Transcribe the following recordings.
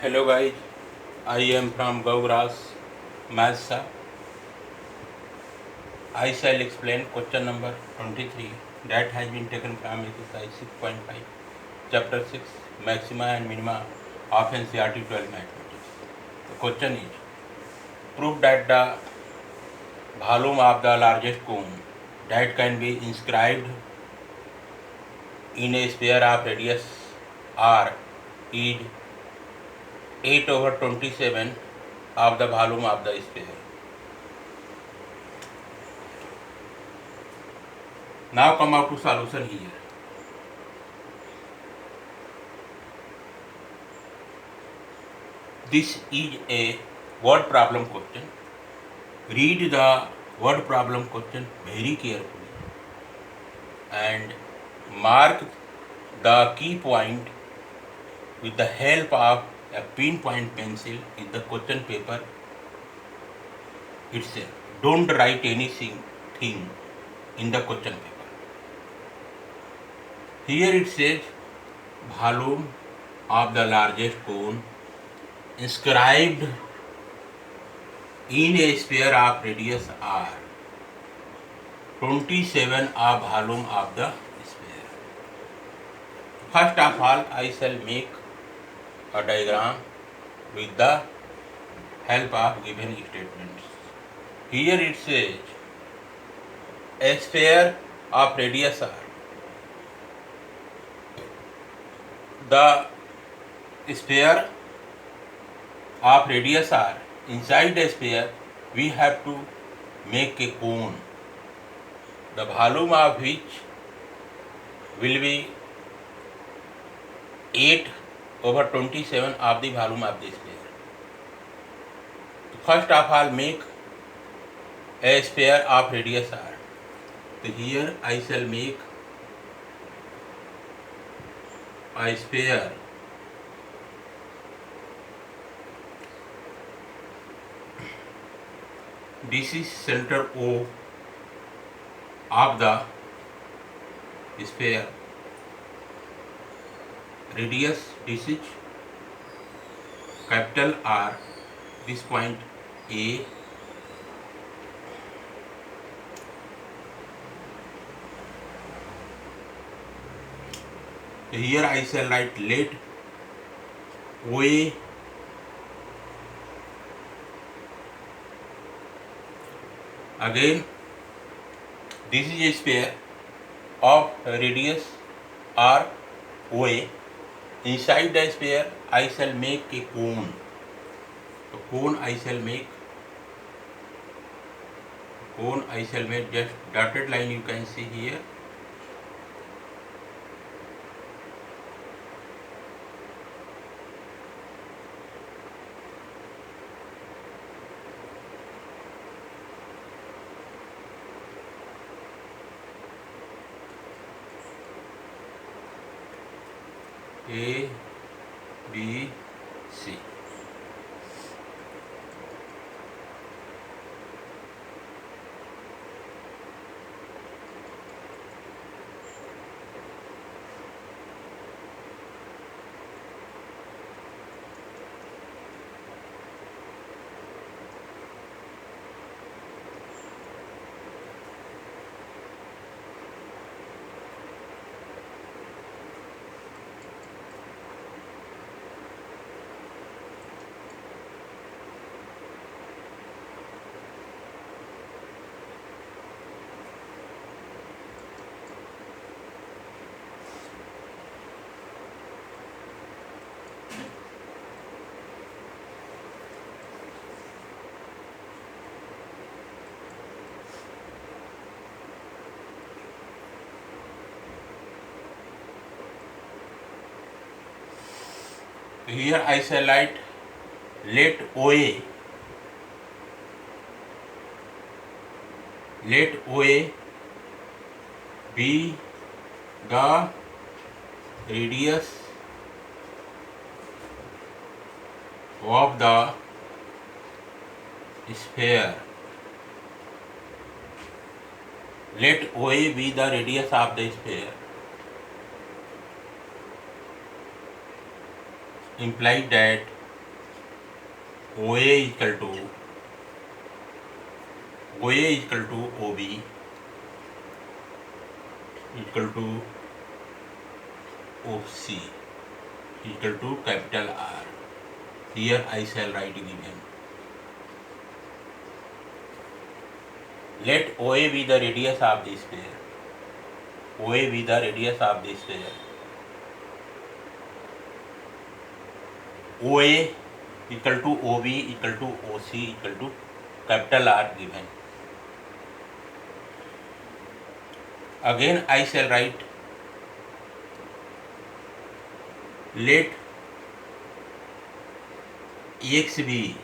Hello guys, I am from Gaugras, Maths. I shall explain question number 23 that has been taken from exercise 6.5, chapter 6, Maxima and Minima of NCERT 12 Mathematics. The question is, prove that the volume of the largest cone that can be inscribed in a sphere of radius r is 8 over 27 of the volume of the sphere. Now come out to solution here. This is a word problem question. Read the word problem question very carefully and mark the key point with the help of a pinpoint pencil in the question paper itself. Don't write anything in the question paper. Here it says volume of the largest cone inscribed in a sphere of radius r. 27 are volume of the sphere. First of all, I shall make a diagram with the help of given statements. Here it says a sphere of radius r. The sphere of radius r, inside the sphere we have to make a cone, the volume of which will be 8 over 27 of the volume of the sphere. First of all, make a sphere of radius r. So here I shall make a sphere this is center O of the sphere, radius this is capital R, this point A, here I shall write let OA again this is a sphere of radius r OA. Inside the sphere I shall make a cone. So cone I shall make just dotted line you can see here. A, B, C. Here I shall write let OA be the radius of the sphere. Let OA be the radius of the sphere. Implies that OA equal to OB equal to OC equal to capital R. Here I shall write given. Let OA be the radius of this sphere. OA be the radius of this sphere. OA equal to OB equal to OC equal to capital R given. Again I shall write, let x be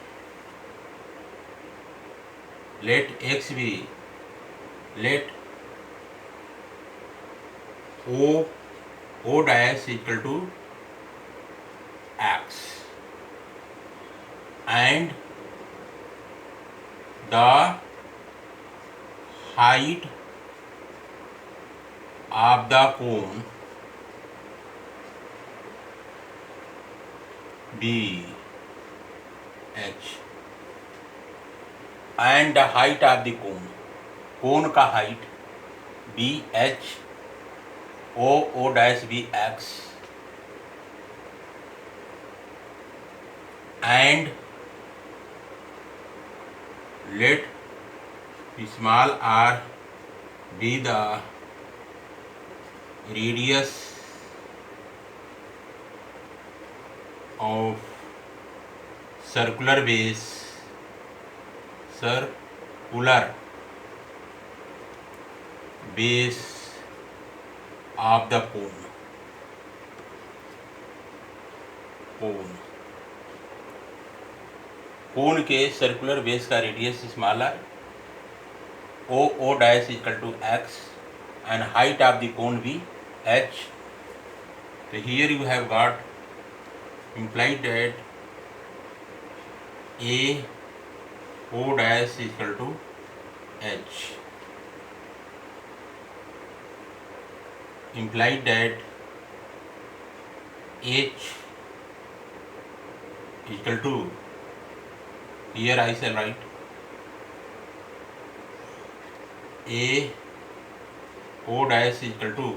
let O dash equal to x and the height of the cone B H and the height of the cone का height B H O dash B X and let small r be the radius of circular base of the cone के circular base का radius small r o dash equal to x and height of the cone be h. So here you have got implied that A O dash is equal to H, implied that H is equal to, here I shall write A O dash is equal to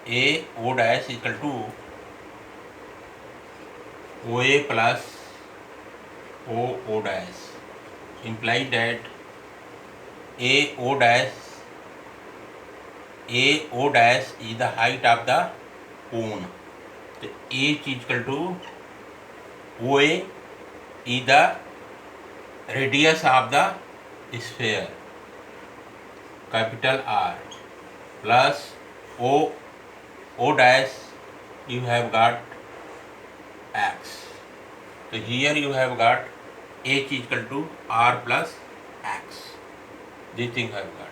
A O dash is equal to OA plus O dash, implied that A O dash is the height of the cone. So H is equal to OA is the radius of the sphere capital R plus O dash you have got X. So here you have got H is equal to R plus X. This thing I have got.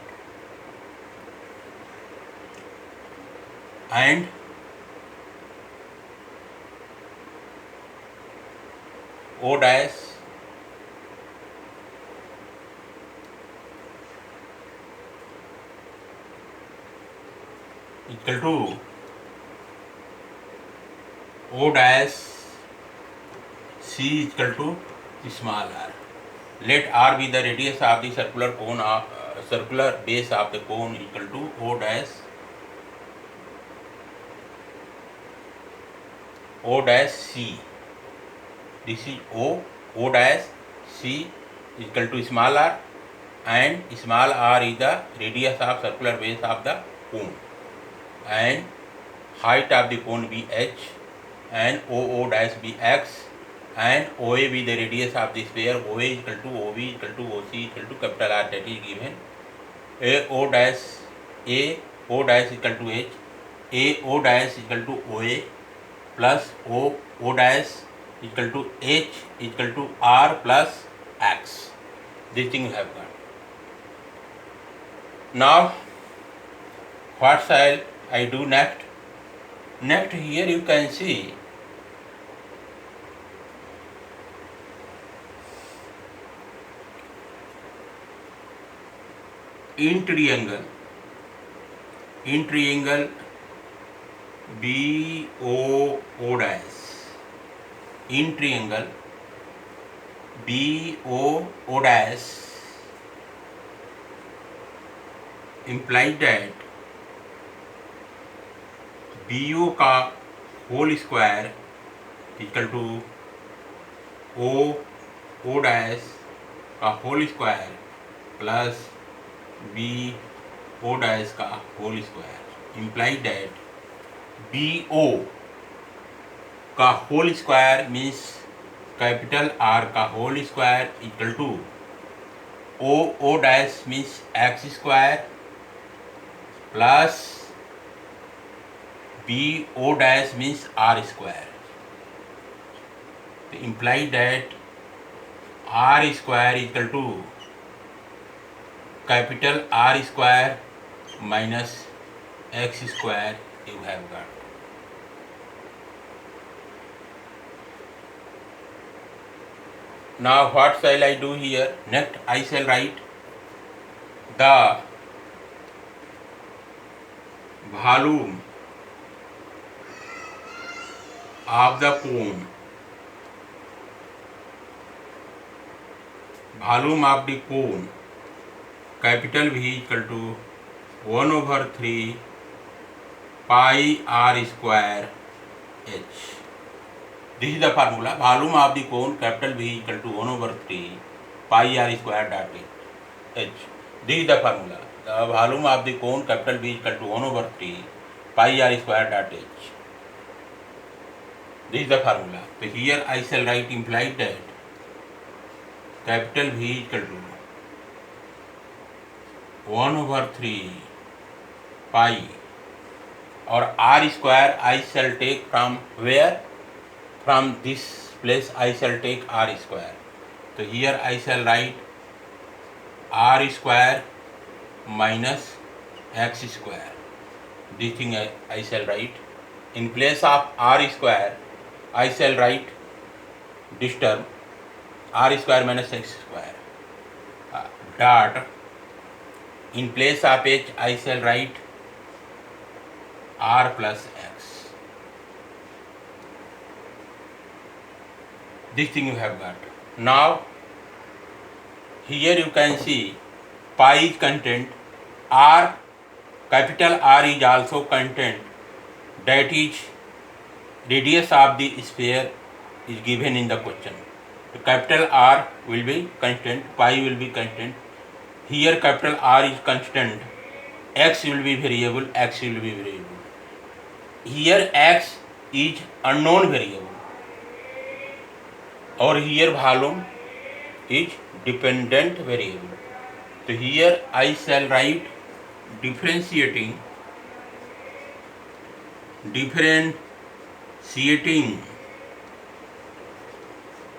And O dash equal to O dash C is equal to small r. Let R be the radius of the circular cone circular base of the cone equal to O dash C. This is O dash C is equal to small r, and small r is the radius of circular base of the cone, and height of the cone be H, and O dash be X, and OA be the radius of the sphere. OA equal to OB equal to OC equal to capital R, that is given. O dash equal to H, O dash equal to OA plus O dash equal to H equal to R plus X. This thing you have got. Now what shall I do next? Next, here you can see in triangle BOO dash, in triangle B O dash implies that BO का whole square equal to O dash का whole square plus BO dash का whole square imply that BO का whole square means capital R का whole square equal to O dash means x square plus BO dash means R square. To imply that R square equal to capital R square minus X square you have got. Now what shall I do here? Next I shall write the volume of the cone. Volume of the cone capital V equal to 1/3 pi R square H. This is the formula. Volume of the cone capital V equal to 1/3 pi R square dot H. This is the formula. The volume of the cone capital V equal to 1/3 pi R square dot H. This is the formula. So here I shall write implied that capital V equal to 1/3 pi or R square I shall take from where? From this place I shall take R square. So here I shall write R square minus X square. This thing I shall write. In place of R square I shall write this term R square minus X square dot. In place of H I shall write R plus X. This thing you have got. Now here you can see pi is content, R capital R is also content, that is radius of the sphere is given in the question. The capital R will be constant, pi will be constant. Here capital R is constant, X will be variable, X will be variable. Here X is unknown variable, or here volume is dependent variable. So here I shall write differentiating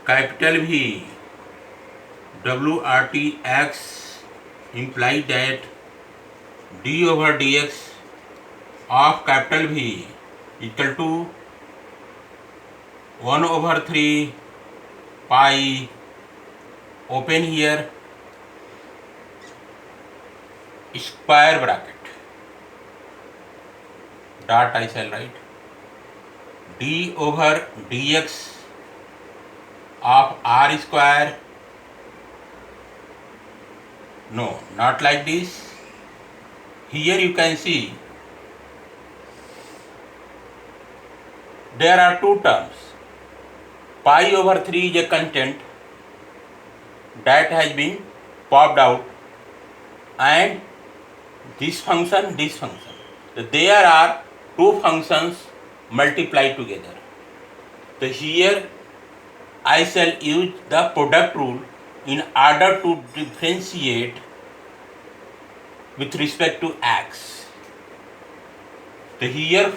capital V WRT X implies that d over dx of capital V equal to 1/3 pi, open here square bracket dot I shall write d over dx of R square. No, not like this. Here you can see there are two terms. Pi over 3 is a constant that has been popped out, and this function. So there are two functions multiplied together. So here I shall use the product rule in order to differentiate with respect to x. So here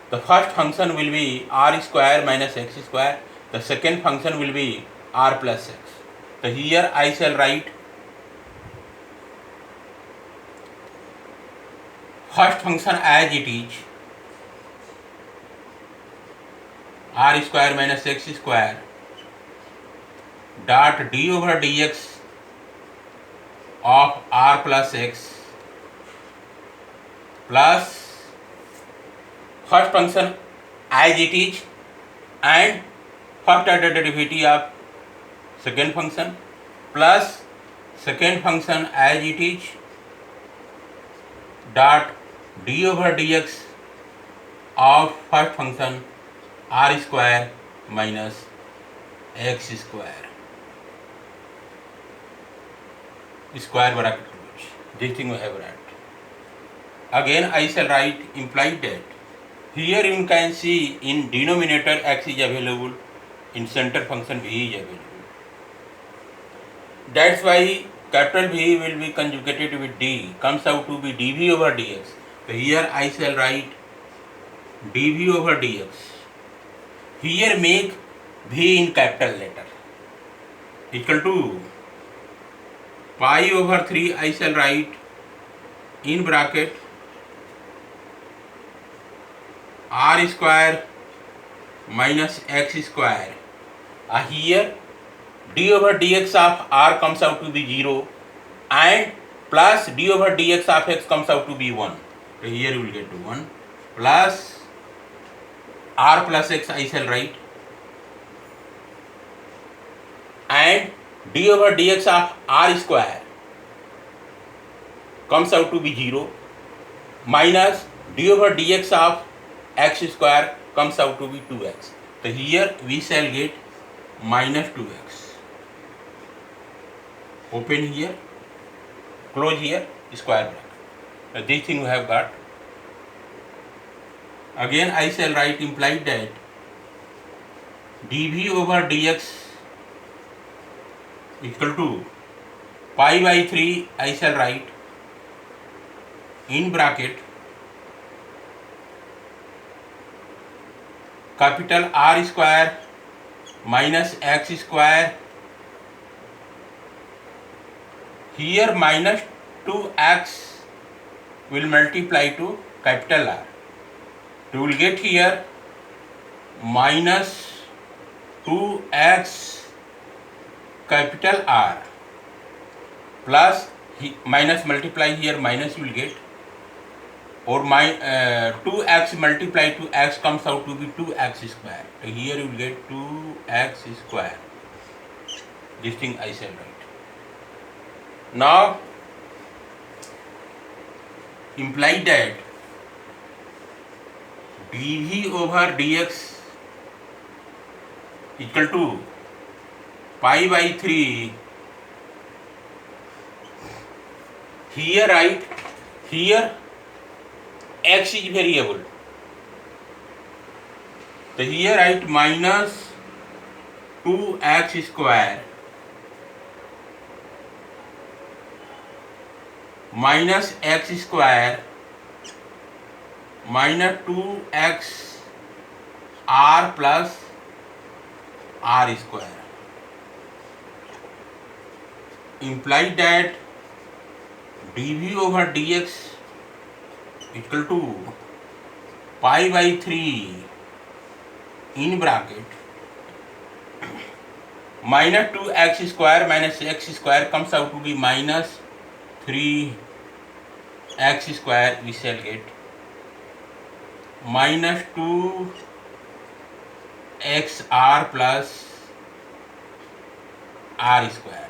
the first function will be R square minus X square. The second function will be R plus X. So here I shall write first function as it is, R square minus X square dot d over dx of R plus X plus first function as it is and first order derivative of second function plus second function as it is dot d over dx of first function r square minus x square bracket close. This thing we have write. Again I shall write implied that here you can see in denominator x is available, in center function v is available. That's why capital V will be conjugated with d, comes out to be dv over dx. So here I shall write dv over dx. Here make v in capital letter equal to pi over 3 I shall write in bracket r square minus x square. Here d over dx of r comes out to be 0 and plus d over dx of x comes out to be 1. So here you will get 1 plus r plus x I shall write, and d over dx of r square comes out to be 0 minus d over dx of x square comes out to be 2x. So here we shall get minus 2x. Open here, close here, square bracket. Now this thing we have got. Again I shall write implied that dv over dx equal to pi by 3 I shall write in bracket capital R square minus x square. Here minus 2x will multiply to capital R. You will get here minus 2x capital R plus minus multiply here minus you will get, or 2x multiply to x comes out to be 2x square. So here you will get 2x square. This thing I shall write. Now imply that dv over dx equal to pi by 3. Here write, here x is variable. So here write minus 2x square minus x square minus 2x r plus r square. Imply that dv over dx equal to pi by 3 in bracket minus 2x square minus x square comes out to be minus 3x square. We shall get minus 2xr plus r square.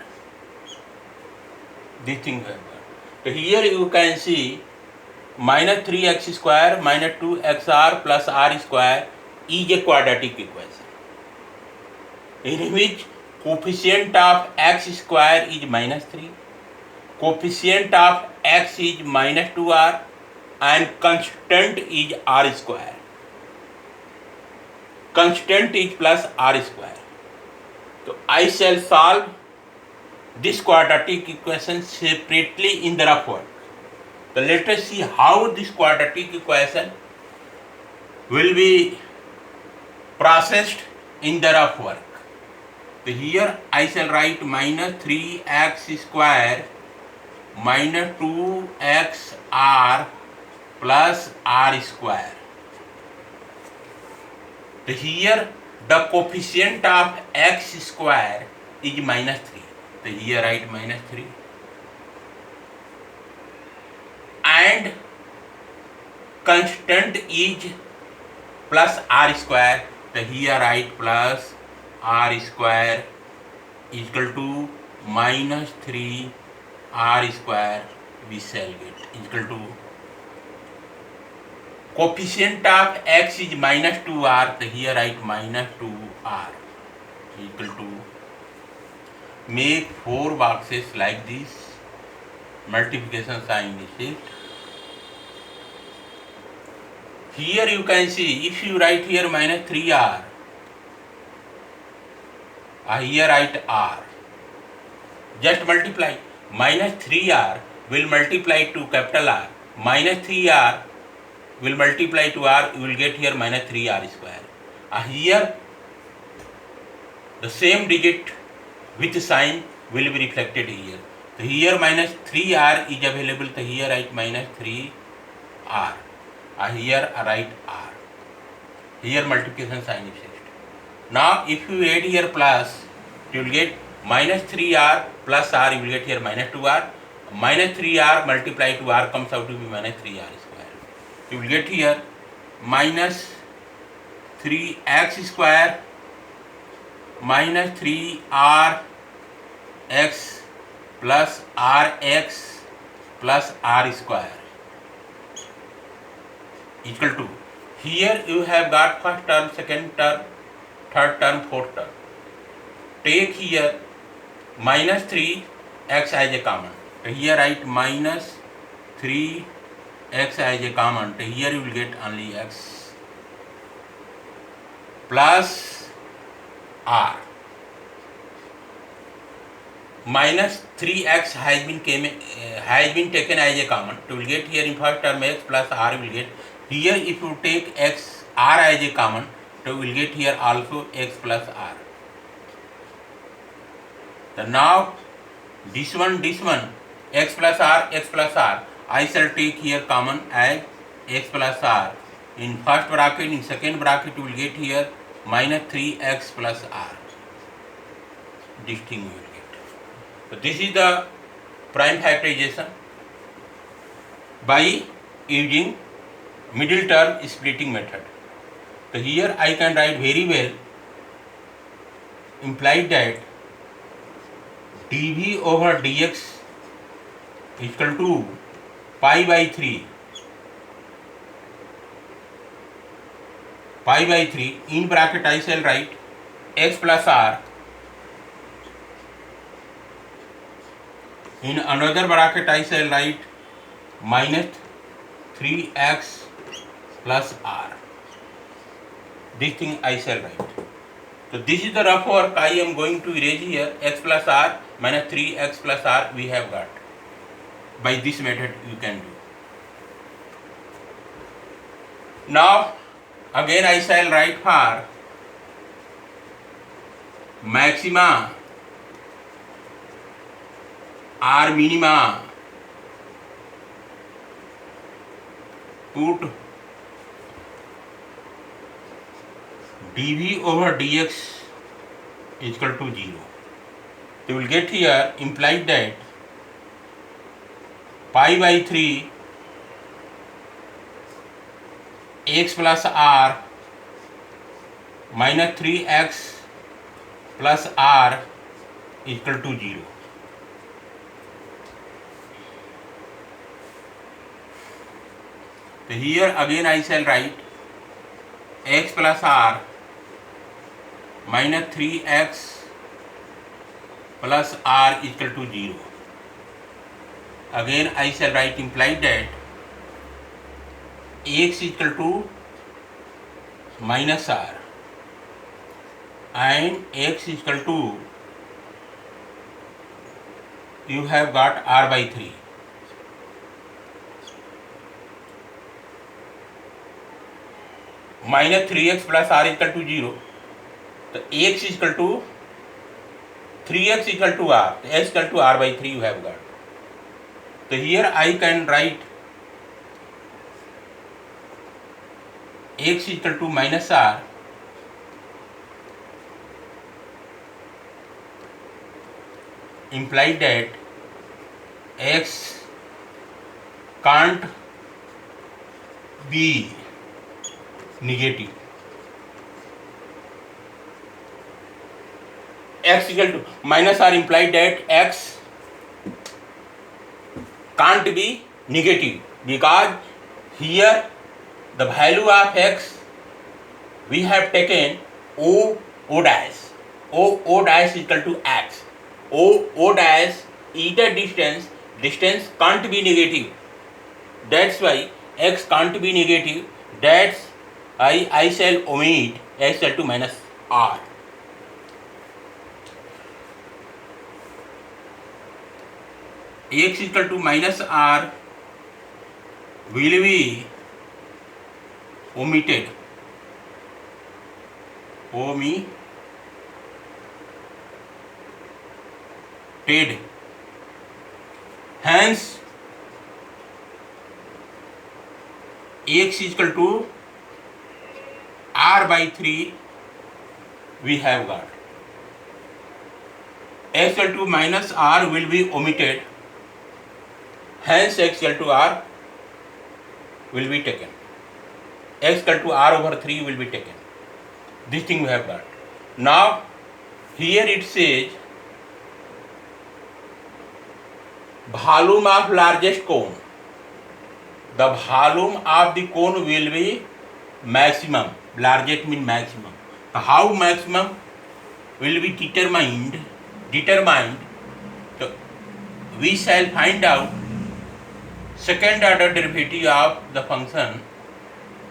This thing we have got. So here you can see minus 3x square minus 2xr plus r square is a quadratic equation in which coefficient of x square is minus 3, coefficient of x is minus 2r, and constant is r square. Constant is plus r square. So I shall solve this quadratic equation separately in the rough work. So let us see how this quadratic equation will be processed in the rough work. So here I shall write minus 3x square minus 2xr plus r square. So here the coefficient of x square is minus 3. So here write minus 3. And constant is plus r square. So here write plus r square equal to minus 3 r square we shall get equal to coefficient of x is minus 2r, so here write minus 2r equal to make 4 boxes like this, multiplication sign is shift. Here you can see if you write here minus 3r, here write r, just multiply. Minus 3r will multiply to capital R, minus 3r will multiply to r, you will get here minus 3r square. Here the same digit with sign will be reflected here. So here minus 3r is available, so here write minus 3r. Here write r. Here multiplication sign is fixed. Now if you add here plus, you will get minus 3r plus r, you will get here minus 2r. Minus 3r multiplied to r comes out to be minus 3r square. You will get here minus 3x square minus 3r x plus rx plus r square equal to, here you have got first term, second term, third term, fourth term. Take here minus 3x as a common. So here write minus 3x as a common. So here you will get only x plus r. Minus 3x has been taken as a common. So you will get here in first term x plus r, you will get here if you take x r as a common, so you will get here also x plus r. So now this one x plus r, I shall take here common as x plus r. In first bracket, in second bracket you will get here minus 3x plus r. This thing you will get. So this is the prime factorization by using middle term splitting method. So here I can write very well, implied that dv over dx is equal to pi by 3 in bracket I shall write x plus r, in another bracket I shall write minus 3x plus r. This thing I shall write. So this is the rough work I am going to erase here, x plus r minus 3x plus r we have got. By this method you can do. Now again I shall write for maxima or minima, put dv over dx is equal to 0. You will get here implied that pi by 3 x plus r minus 3x plus r is equal to 0. So here again I shall write x plus r minus 3x plus r is equal to 0. Again I shall write implied that x is equal to minus r and x is equal to, you have got r by 3. Minus 3x plus r is equal to 0. So x is equal to 3x equal to r. So x equal to r by 3 you have got. So here I can write x is equal to minus r implied that x can't be negative. x equal to minus r implied that x can't be negative, because here the value of x we have taken o dash, o dash equal to x, o dash is the distance can't be negative, that's why x can't be negative, that's I shall omit x equal to minus r. X equal to minus r will be omitted, hence x is equal to r by 3 we have got. X equal to minus r will be omitted, hence x equal to r will be taken, x equal to r over 3 will be taken. This thing we have got. Now here it says volume of largest cone, the volume of the cone will be maximum, largest means maximum. How maximum will be determined, so we shall find out second order derivative of the function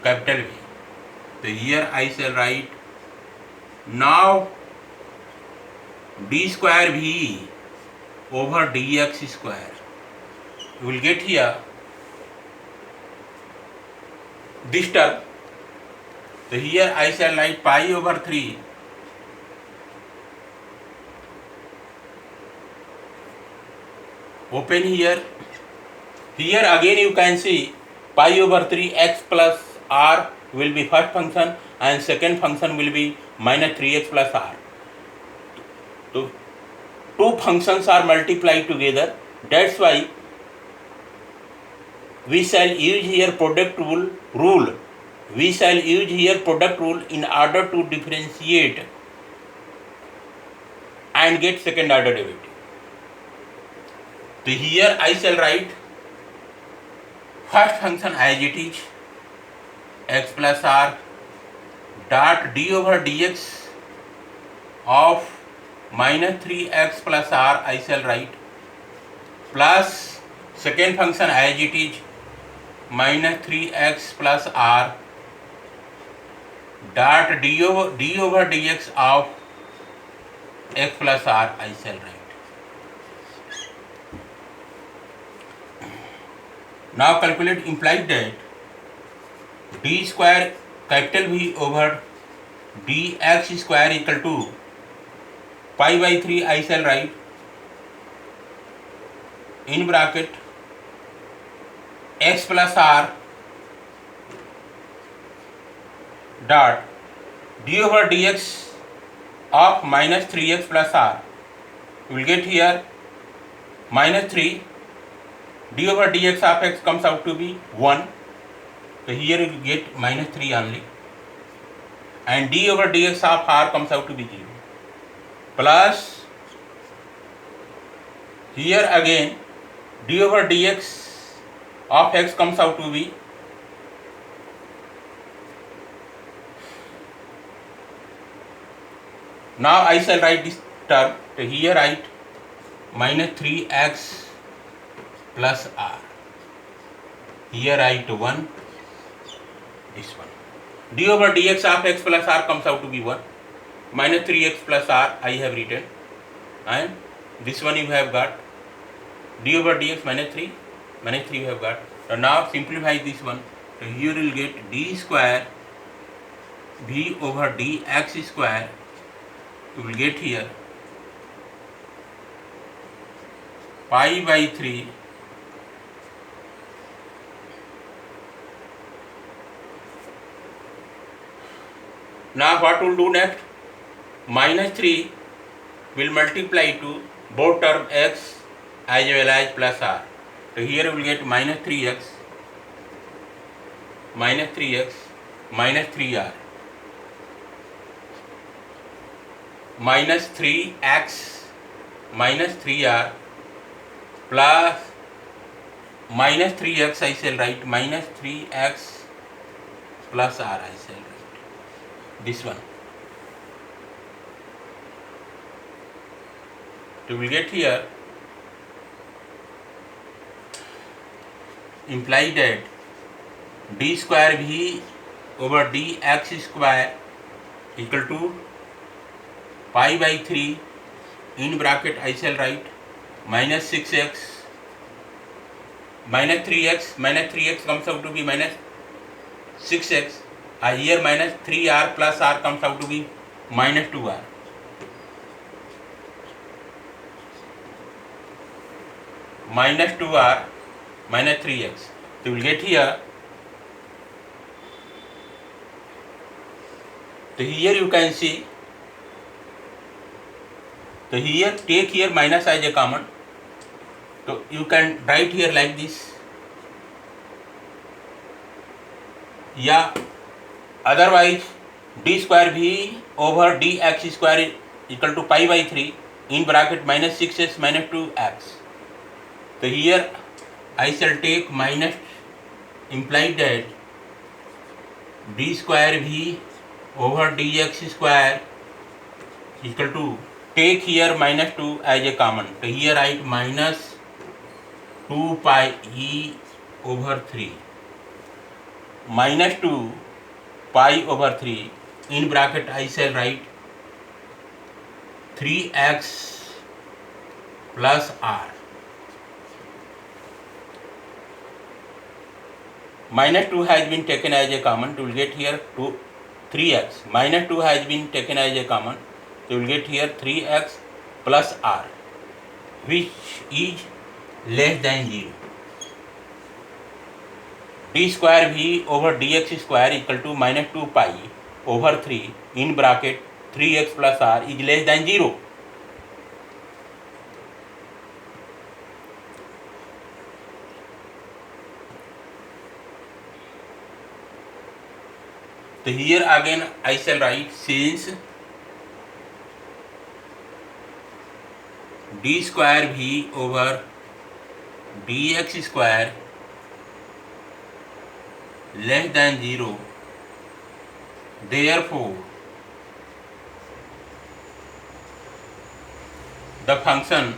capital V. So here I shall write now d square V over dx square. You will get here this term. So here I shall write pi over 3 open here. Here again you can see pi over 3 x plus r will be first function and second function will be minus 3x plus r. So two functions are multiplied together, that's why we shall use here product rule. We shall use here product rule in order to differentiate and get second order derivative. So here I shall write first function as it is, x plus r dot d over dx of minus 3x plus r I shall write, plus second function as it is minus 3x plus r dot d over dx of x plus r I shall write. Now calculate implied that d square capital V over dx square equal to pi by 3 I shall write in bracket x plus r dot d over dx of minus 3x plus r. You will get here minus 3 d over dx of x comes out to be 1. So here you will get minus 3 only, and d over dx of r comes out to be 0, plus here again d over dx of x comes out to be now I shall write this term. So here write minus 3x plus r, here write 1, this one. D over dx of x plus r comes out to be 1, minus 3x plus r I have written, and this one you have got d over dx minus 3 you have got. So now simplify this one. So here you will get d square v over dx square, you will get here pi by 3 now what will do next? Minus 3 will multiply to both term x as well as plus r. So here you will get minus 3x minus 3r minus 3x minus 3r plus minus 3x I shall write minus 3x plus r I shall write this one. So we will get here imply that d square v over dx square equal to pi by 3 in bracket I shall write minus 6x minus 3x comes out to be minus 6x. Here minus 3r plus r comes out to be minus 2r. Minus 2r minus 3x. So we will get here. So here you can see. So here take here minus as a common. So you can write here like this. Yeah. Otherwise d square v over dx square equal to pi by 3 in bracket minus 6x minus 2x. So here I shall take minus implied that d square v over dx square equal to take here minus 2 as a common. So here write minus 2 pi e over 3 minus 2 pi over 3 in bracket I shall write 3x plus r. Minus 2 has been taken as a common, so we will get here 3x. Minus 2 has been taken as a common, so we will get here 3x plus r, which is less than 0. d square v over dx square equal to minus 2 pi over 3 in bracket 3x plus r is less than 0. So here again I shall write since d square v over dx square less than 0, therefore the function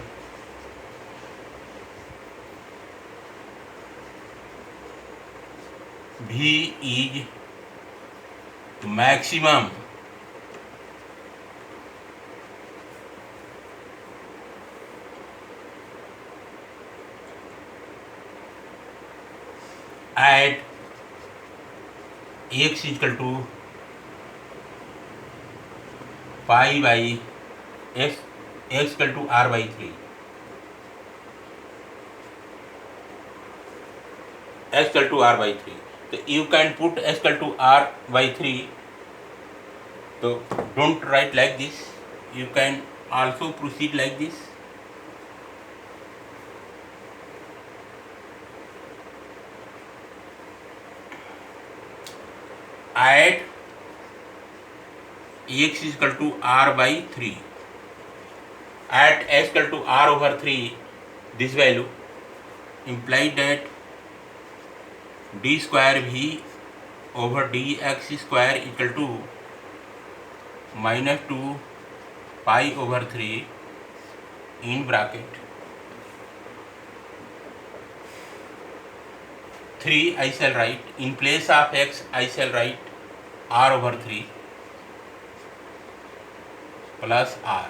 v is maximum at x equal to pi by x equal to r by 3. x equal to r by 3. So you can put x equal to r by 3. So don't write like this. You can also proceed like this. At x is equal to r by 3, at x equal to r over 3, this value implied that d square v over dx square equal to minus 2 pi over 3 in bracket 3 I shall write, in place of x I shall write r over 3 plus r.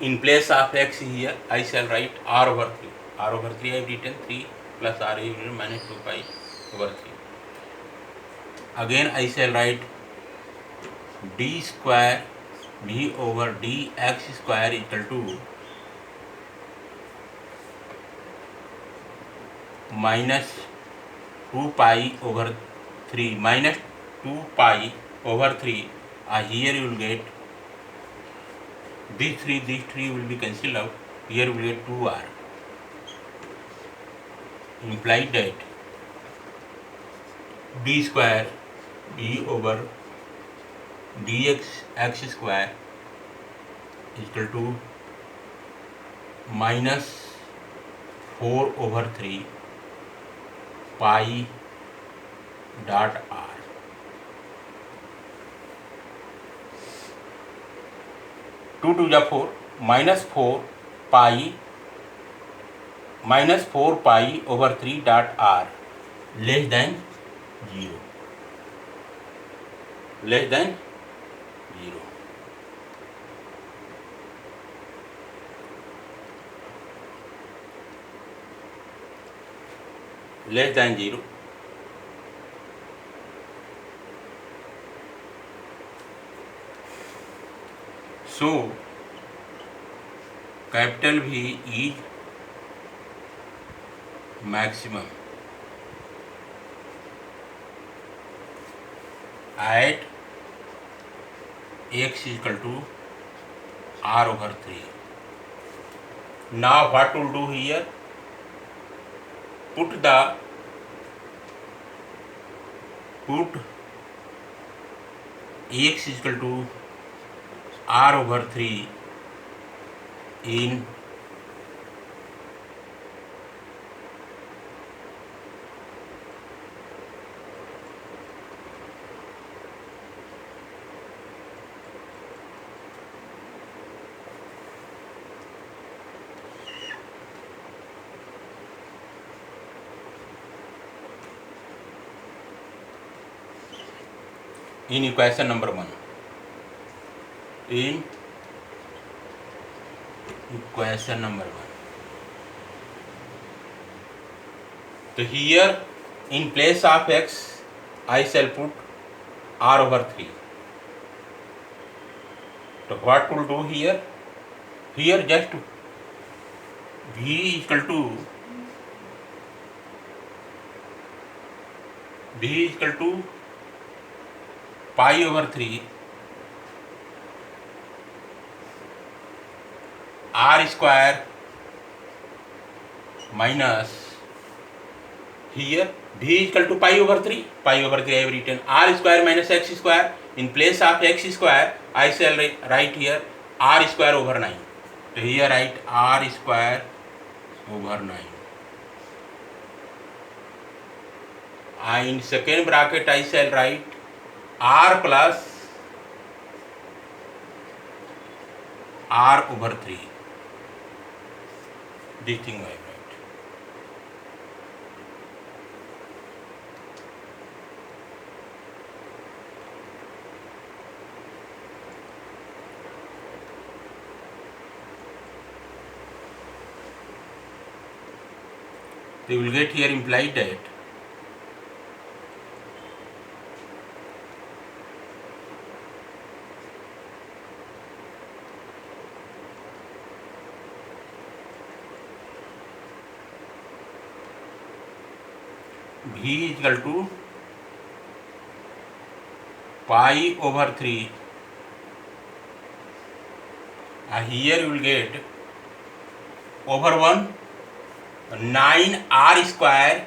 In place of x here I shall write r over 3. r over 3 I have written 3 plus r is minus 2 pi over 3. Again I shall write d square v over dx square equal to minus 2 pi over 3 minus 2 pi over 3. Here you will get these three will be cancelled out. Here you will get 2r. Implied that d square e over dx x square is equal to minus 4 over 3 pi dot r. 2 to the 4 minus 4 pi minus 4 pi over 3 dot r less than 0, less than 0. Less than 0. So capital V is maximum at x is equal to r over 3. Now what to do here? Put x is equal to r over 3 in equation number 1. In equation number 1. So here in place of x I shall put r over 3. So what will do here? Here just v is equal to pi over 3 r square minus, here v is equal to pi over 3 I have written r square minus x square. In place of x square I shall write here r square over 9. So here write r square over 9. In second bracket I shall write r plus r over 3. This thing I write. They will get here implied that v is equal to pi over 3. Here you will get over 1 9 r square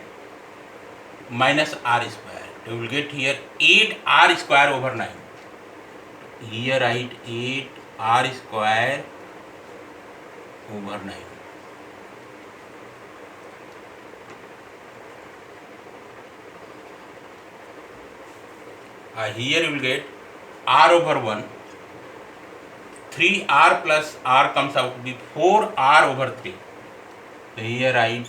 minus r square. You will get here 8 r square over 9. Here write 8 r square over 9. Here you will get r over 1. 3r plus r comes out to be 4r over 3. So here write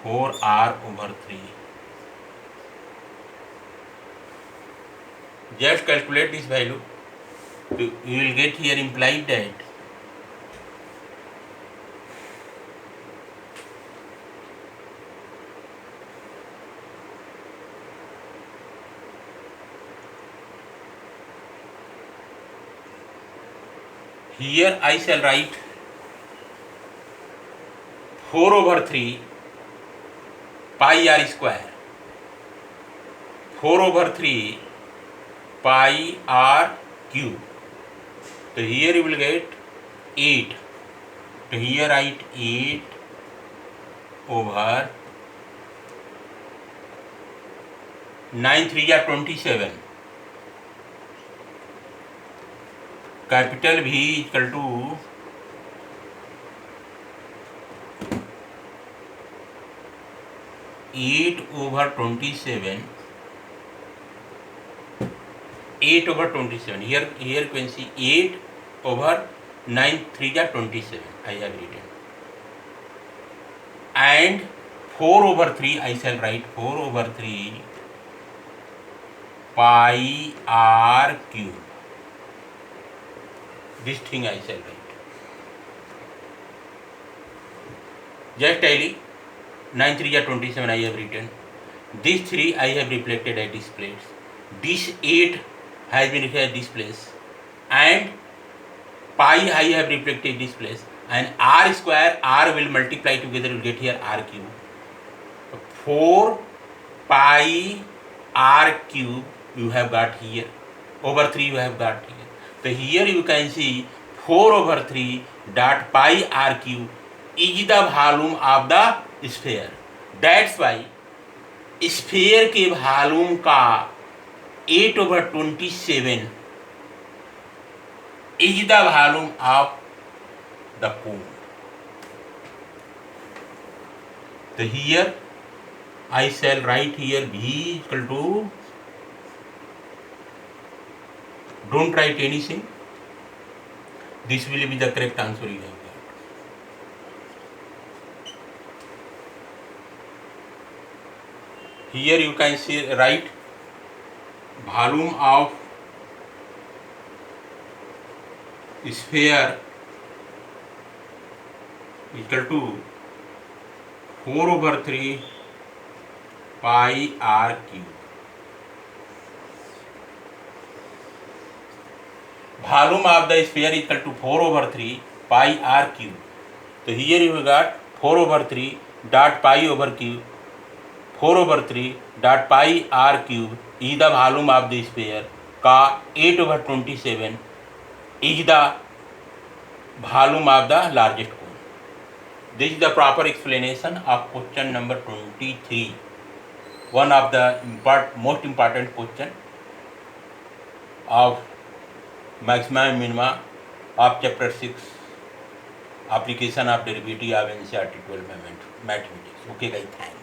4r over 3. Just calculate this value. So you will get here implied that here I shall write 4 over 3 pi r square. 4 over 3 pi r cube. So here you will get 8. So here write 8 over 9 3 या 27, capital V equal to 8/27. 8/27. Here you can see 8/9 3 या 27. I have written. And 4/3 I shall write 4/3 pi r cube. This thing I shall write. Just tally 9 3 या 27 I have written. This 3 I have reflected at this place. This 8 has been reflected at this place. And pi I have reflected this place. And r square, r will multiply together, will get here r cube. 4 pi r cube you have got here. Over 3 you have got here. So here you can see 4/3 dot pi r cube is the volume of the sphere. That's why sphere के volume का 8/27 is the volume of the cone. So here I shall write here V equal to, don't write anything, this will be the correct answer you have got. Here you can see, write volume of sphere equal to 4/3 pi r cube. Volume of the sphere equal to 4/3 pi r cube. So here you got 4/3 dot pi over cube. 4/3 dot pi r cube is the volume of the sphere का 8/27 is the volume of the largest cone. This is the proper explanation of question number 23. One of the most important question of maxima and minima of chapter 6, application of derivative of NCERT 12 mathematics. Okay guys, thanks.